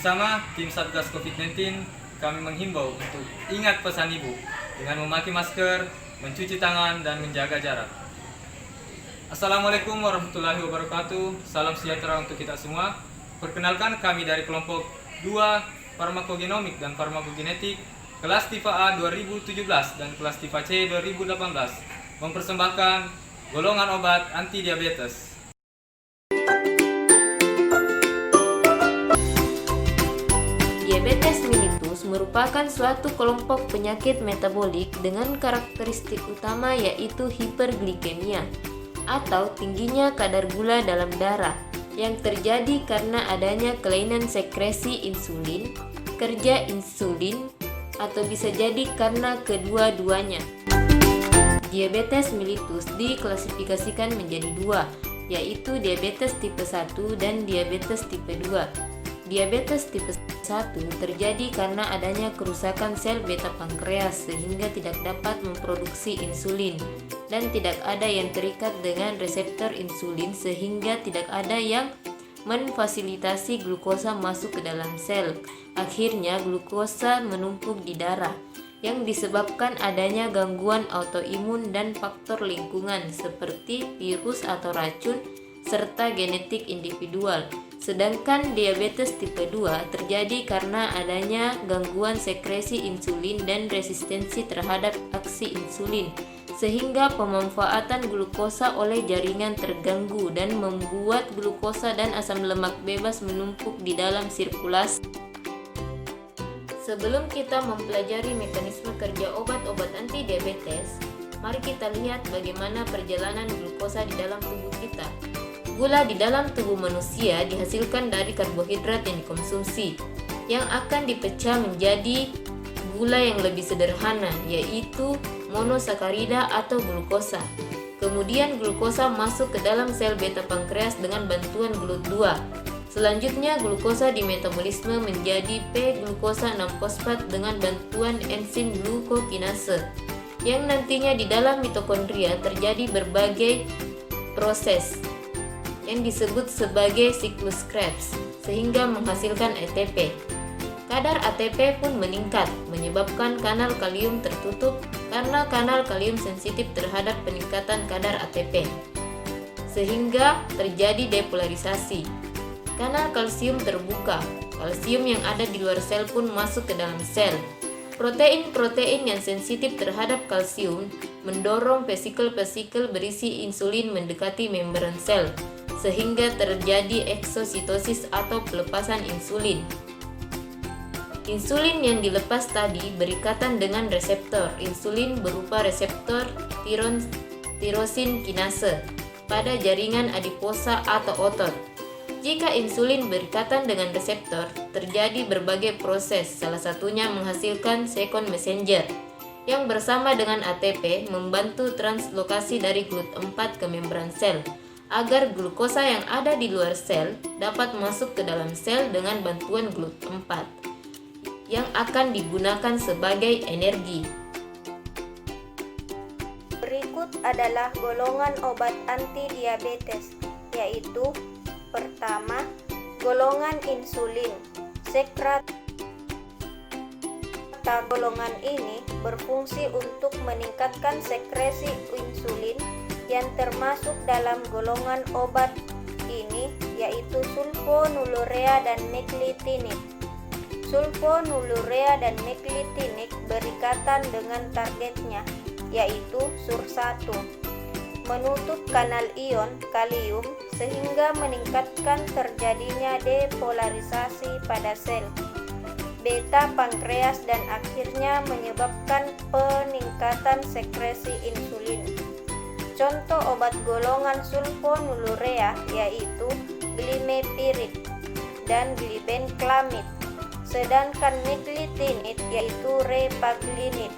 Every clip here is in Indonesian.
Bersama tim Satgas COVID-19, kami menghimbau untuk ingat pesan Ibu dengan memakai masker, mencuci tangan, dan menjaga jarak. Assalamualaikum warahmatullahi wabarakatuh. Salam sejahtera untuk kita semua. Perkenalkan, kami dari kelompok 2 Farmakogenomik dan Farmakogenetik kelas TIFA A 2017 dan kelas TIFA C 2018 mempersembahkan golongan obat anti diabetes. Diabetes mellitus merupakan suatu kelompok penyakit metabolik dengan karakteristik utama yaitu hiperglikemia atau tingginya kadar gula dalam darah yang terjadi karena adanya kelainan sekresi insulin, kerja insulin, atau bisa jadi karena kedua-duanya. Diabetes mellitus diklasifikasikan menjadi dua, yaitu diabetes tipe 1 dan diabetes tipe 2. Diabetes tipe 1 terjadi karena adanya kerusakan sel beta pankreas sehingga tidak dapat memproduksi insulin dan tidak ada yang terikat dengan reseptor insulin sehingga tidak ada yang memfasilitasi glukosa masuk ke dalam sel. Akhirnya glukosa menumpuk di darah yang disebabkan adanya gangguan autoimun dan faktor lingkungan seperti virus atau racun serta genetik individual. Sedangkan diabetes tipe 2 terjadi karena adanya gangguan sekresi insulin dan resistensi terhadap aksi insulin, sehingga pemanfaatan glukosa oleh jaringan terganggu dan membuat glukosa dan asam lemak bebas menumpuk di dalam sirkulasi. Sebelum kita mempelajari mekanisme kerja obat-obat anti diabetes, mari kita lihat bagaimana perjalanan glukosa di dalam tubuh kita. Gula di dalam tubuh manusia dihasilkan dari karbohidrat yang dikonsumsi, yang akan dipecah menjadi gula yang lebih sederhana, yaitu monosakarida atau glukosa. Kemudian glukosa masuk ke dalam sel beta pankreas dengan bantuan GLUT2. Selanjutnya glukosa dimetabolisme menjadi P-glukosa 6-fosfat dengan bantuan enzim glukokinase, yang nantinya di dalam mitokondria terjadi berbagai proses yang disebut sebagai siklus Krebs sehingga menghasilkan ATP. Kadar ATP pun meningkat, menyebabkan kanal kalium tertutup karena kanal kalium sensitif terhadap peningkatan kadar ATP, sehingga terjadi depolarisasi. Kanal kalsium terbuka, kalsium yang ada di luar sel pun masuk ke dalam sel. Protein-protein yang sensitif terhadap kalsium mendorong vesikel-vesikel berisi insulin mendekati membran sel, sehingga terjadi eksositosis atau pelepasan insulin. Insulin yang dilepas tadi berikatan dengan reseptor insulin berupa reseptor tirosin kinase pada jaringan adiposa atau otot. Jika insulin berikatan dengan reseptor, terjadi berbagai proses, salah satunya menghasilkan second messenger yang bersama dengan ATP membantu translokasi dari GLUT4 ke membran sel agar glukosa yang ada di luar sel dapat masuk ke dalam sel dengan bantuan GLUT4 yang akan digunakan sebagai energi. Berikut adalah golongan obat anti diabetes, yaitu pertama, golongan insulin. Sekreta golongan ini berfungsi untuk meningkatkan sekresi insulin yang termasuk dalam golongan obat ini yaitu sulfonylurea dan meglitinib. Sulfonylurea dan meglitinib berikatan dengan targetnya yaitu SUR1, menutup kanal ion kalium sehingga meningkatkan terjadinya depolarisasi pada sel beta pankreas dan akhirnya menyebabkan peningkatan sekresi insulin. Contoh obat golongan sulfonylurea yaitu glimepirid dan glibenclamid, sedangkan meglitinib yaitu repaglinib.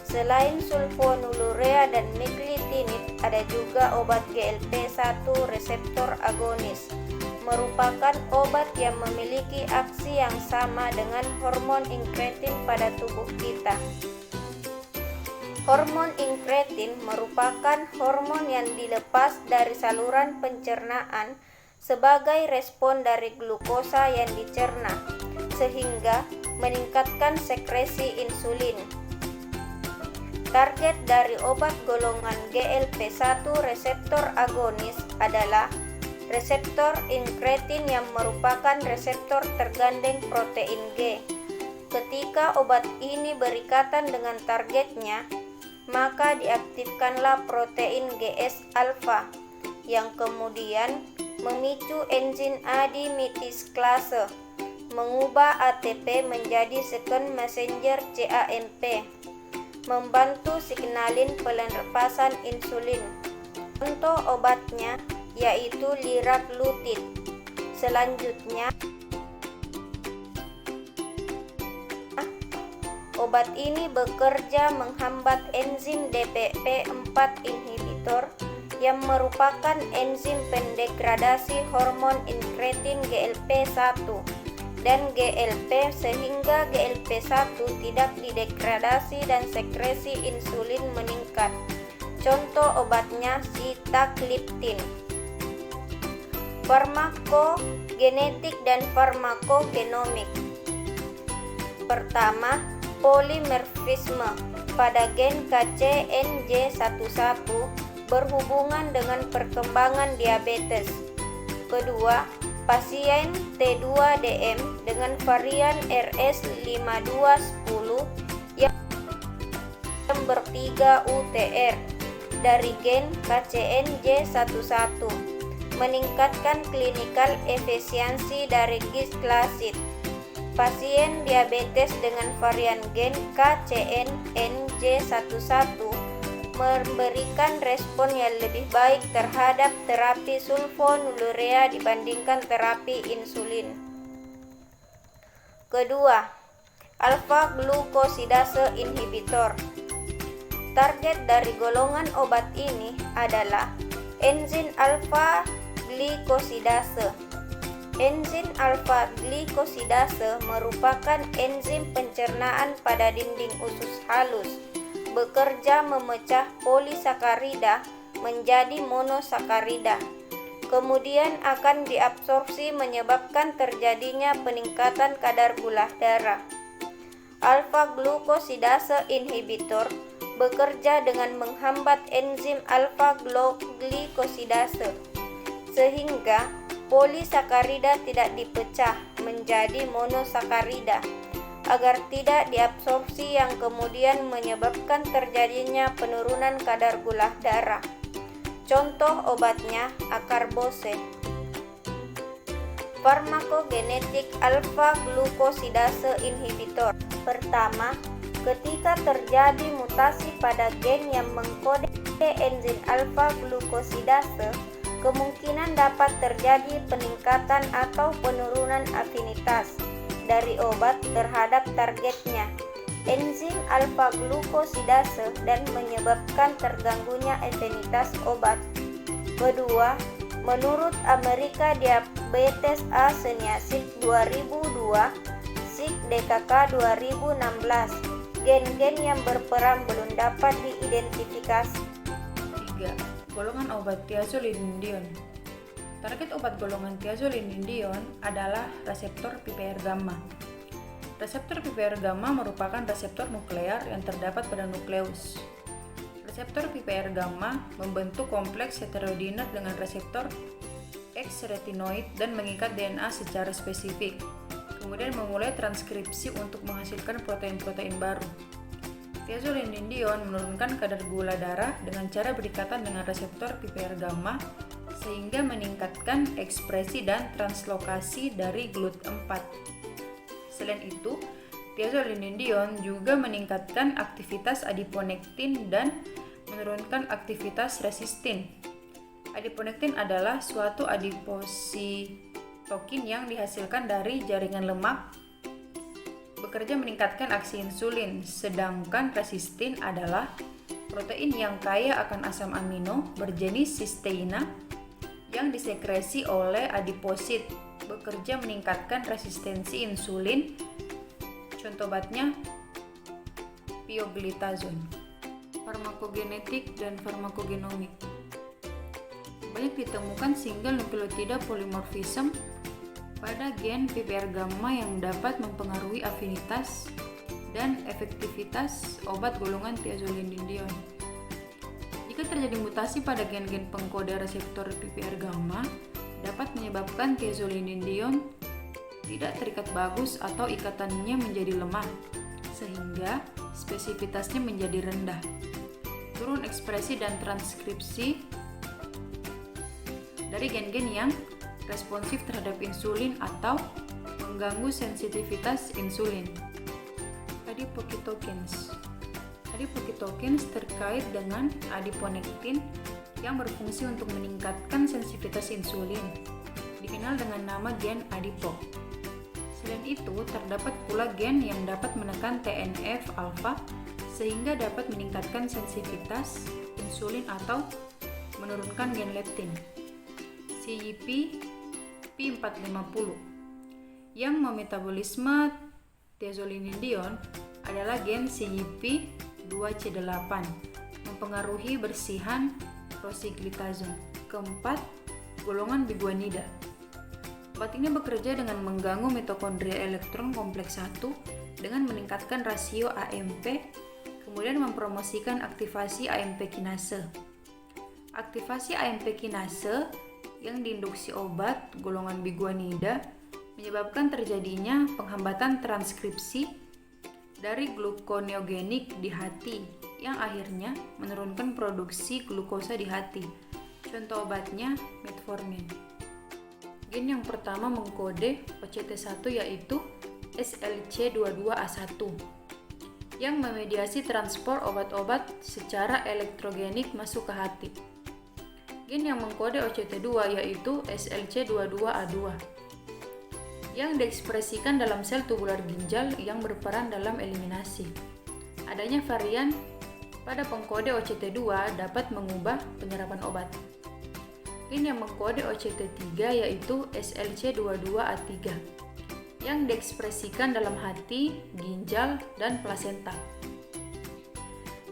Selain sulfonylurea dan meglitinib, ada juga obat GLP-1 reseptor agonis, merupakan obat yang memiliki aksi yang sama dengan hormon inkretin pada tubuh kita. Hormon inkretin merupakan hormon yang dilepas dari saluran pencernaan sebagai respon dari glukosa yang dicerna. sehingga meningkatkan sekresi insulin. Target dari obat golongan GLP-1 reseptor agonis adalah reseptor incretin yang merupakan reseptor tergandeng protein G. Ketika obat ini berikatan dengan targetnya, maka diaktifkanlah protein GS alfa yang kemudian memicu enzim adimintisklase, mengubah ATP menjadi second messenger CAMP, membantu signalin pelepasan insulin. Contoh obatnya yaitu liraglutid. Selanjutnya, obat ini bekerja menghambat enzim DPP-4 inhibitor yang merupakan enzim pendegradasi hormon incretin GLP-1 dan GLP sehingga GLP-1 tidak didegradasi dan sekresi insulin meningkat. Contoh obatnya sitagliptin. Farmakogenetik dan farmakogenomik. Pertama, polimorfisme pada gen KCNJ11 berhubungan dengan perkembangan diabetes. Kedua, pasien T2DM dengan varian RS5210 yang ber3 UTR dari gen KCNJ11 meningkatkan klinikal efisiensi dari gisklasid. Pasien diabetes dengan varian gen KCNJ11 memberikan respon yang lebih baik terhadap terapi sulfonylurea dibandingkan terapi insulin. Kedua, alfa glukosidase inhibitor. Target dari golongan obat ini adalah enzim alfa glikosidase. Enzim alfa glikosidase merupakan enzim pencernaan pada dinding usus halus, bekerja memecah polisakarida menjadi monosakarida, kemudian akan diabsorpsi menyebabkan terjadinya peningkatan kadar gula darah. Alfa glukosidase inhibitor bekerja dengan menghambat enzim alfa glikosidase sehingga polisakarida tidak dipecah menjadi monosakarida agar tidak diabsorpsi yang kemudian menyebabkan terjadinya penurunan kadar gula darah. Contoh obatnya akarbose. Farmakogenetik alfa glukosidase inhibitor. Pertama, ketika terjadi mutasi pada gen yang mengkode enzim alfa glukosidase, kemungkinan dapat terjadi peningkatan atau penurunan afinitas dari obat terhadap targetnya, enzim alfa glukosidase, dan menyebabkan terganggunya afinitas obat. Kedua, menurut Amerika Diabetes Association 2002, SIG DKK 2016, gen-gen yang berperan belum dapat diidentifikasi. 3. Golongan obat thiazolindion. Target obat golongan thiazolindion adalah reseptor PPR gamma. Reseptor PPR gamma merupakan reseptor nuklear yang terdapat pada nukleus. Reseptor PPR gamma membentuk kompleks heterodiner dengan reseptor X-retinoid dan mengikat DNA secara spesifik, kemudian memulai transkripsi untuk menghasilkan protein-protein baru. Thiazolindion menurunkan kadar gula darah dengan cara berikatan dengan reseptor PPR gamma sehingga meningkatkan ekspresi dan translokasi dari GLUT4. Selain itu, thiazolindion juga meningkatkan aktivitas adiponektin dan menurunkan aktivitas resistin. Adiponektin adalah suatu adipositokin yang dihasilkan dari jaringan lemak, bekerja meningkatkan aksi insulin, sedangkan resistin adalah protein yang kaya akan asam amino berjenis sisteina yang disekresi oleh adiposit, bekerja meningkatkan resistensi insulin. Contoh obatnya pioglitazone. Farmakogenetik dan farmakogenomik. Banyak ditemukan single nukleotida polymorphism pada gen PPR gamma yang dapat mempengaruhi afinitas dan efektivitas obat golongan thiazolidinedion. Jika terjadi mutasi pada gen-gen pengkode reseptor PPR gamma, dapat menyebabkan thiazolidinedion tidak terikat bagus atau ikatannya menjadi lemah, sehingga spesifitasnya menjadi rendah. Turun ekspresi dan transkripsi dari gen-gen yang responsif terhadap insulin atau mengganggu sensitivitas insulin. Adipokitokins. Adipokitokins terkait dengan adiponektin yang berfungsi untuk meningkatkan sensitivitas insulin, dikenal dengan nama gen adipok. Selain itu, terdapat pula gen yang dapat menekan TNF-alfa sehingga dapat meningkatkan sensitivitas insulin atau menurunkan gen leptin. CYP P450 yang memetabolisme thiazolidinedion adalah gen CYP2C8, mempengaruhi bersihan rosiglitazone. Keempat, golongan biguanida. Obat ini bekerja dengan mengganggu mitokondria elektron kompleks 1 dengan meningkatkan rasio AMP, kemudian mempromosikan aktivasi AMP kinase. Aktivasi AMP kinase yang diinduksi obat golongan biguanida menyebabkan terjadinya penghambatan transkripsi dari gluconeogenik di hati yang akhirnya menurunkan produksi glukosa di hati. Contoh obatnya metformin. Gen yang pertama mengkode OCT1 yaitu SLC22A1 yang memediasi transport obat-obat secara elektrogenik masuk ke hati. Gen yang mengkode OCT2 yaitu SLC22A2 yang diekspresikan dalam sel tubular ginjal yang berperan dalam eliminasi. Adanya varian pada pengkode OCT2 dapat mengubah penyerapan obat. Gen yang mengkode OCT3 yaitu SLC22A3 yang diekspresikan dalam hati, ginjal, dan plasenta.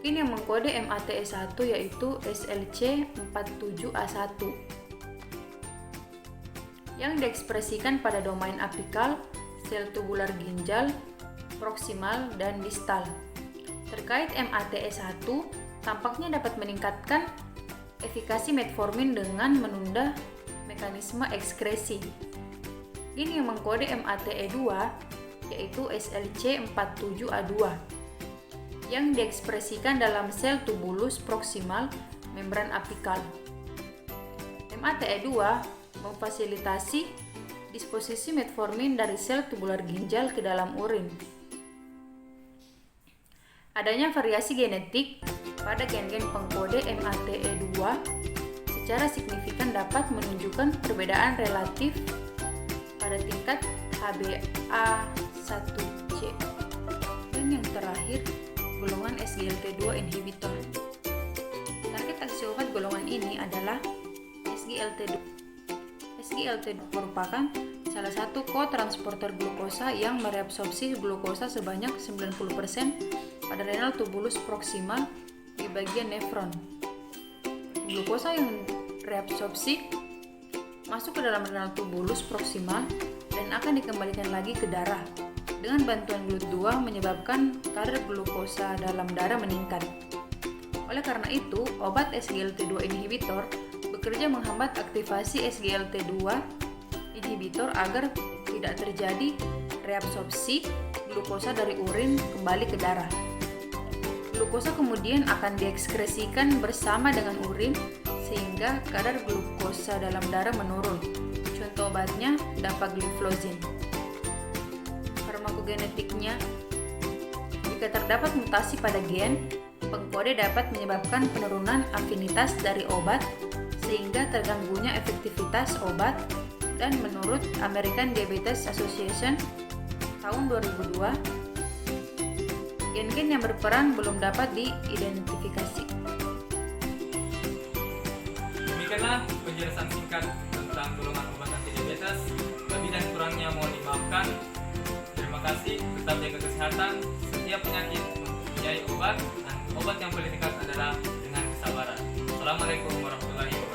Gen yang mengkode MATE1 yaitu SLC47A1 yang diekspresikan pada domain apikal, sel tubular ginjal, proksimal, dan distal. Terkait MATE1, tampaknya dapat meningkatkan efikasi metformin dengan menunda mekanisme ekskresi. Gen yang mengkode MATE2 yaitu SLC47A2 yang diekspresikan dalam sel tubulus proksimal membran apikal. MATE2 memfasilitasi disposisi metformin dari sel tubular ginjal ke dalam urin. Adanya variasi genetik pada gen-gen pengkode MATE2 secara signifikan dapat menunjukkan perbedaan relatif pada tingkat HbA1c. Dan yang terakhir, golongan SGLT2 inhibitor. Target aksi obat golongan ini adalah SGLT2. SGLT2 merupakan salah satu kotransporter glukosa yang mereabsorpsi glukosa sebanyak 90% pada renal tubulus proksimal di bagian nefron. Glukosa yang reabsorpsi masuk ke dalam renal tubulus proksimal dan akan dikembalikan lagi ke darah. Dengan bantuan GLUT2 menyebabkan kadar glukosa dalam darah meningkat. Oleh karena itu, obat SGLT2 inhibitor bekerja menghambat aktivasi SGLT2 inhibitor agar tidak terjadi reabsorpsi glukosa dari urin kembali ke darah. Glukosa kemudian akan diekskresikan bersama dengan urin sehingga kadar glukosa dalam darah menurun. Contoh obatnya dapagliflozin. Farmakogenetiknya, jika terdapat mutasi pada gen, pengkode dapat menyebabkan penurunan afinitas dari obat sehingga terganggunya efektivitas obat, dan menurut American Diabetes Association tahun 2002, gen-gen yang berperan belum dapat diidentifikasi. Demikianlah penjelasan singkat tentang golongan obat anti diabetes. Lebih dan kurangnya mohon dimaafkan. Terima kasih. Tetap jaga kesehatan. Setiap penyakit mempunyai obat, dan obat yang paling dekat adalah dengan kesabaran. Assalamualaikum warahmatullahi wabarakatuh.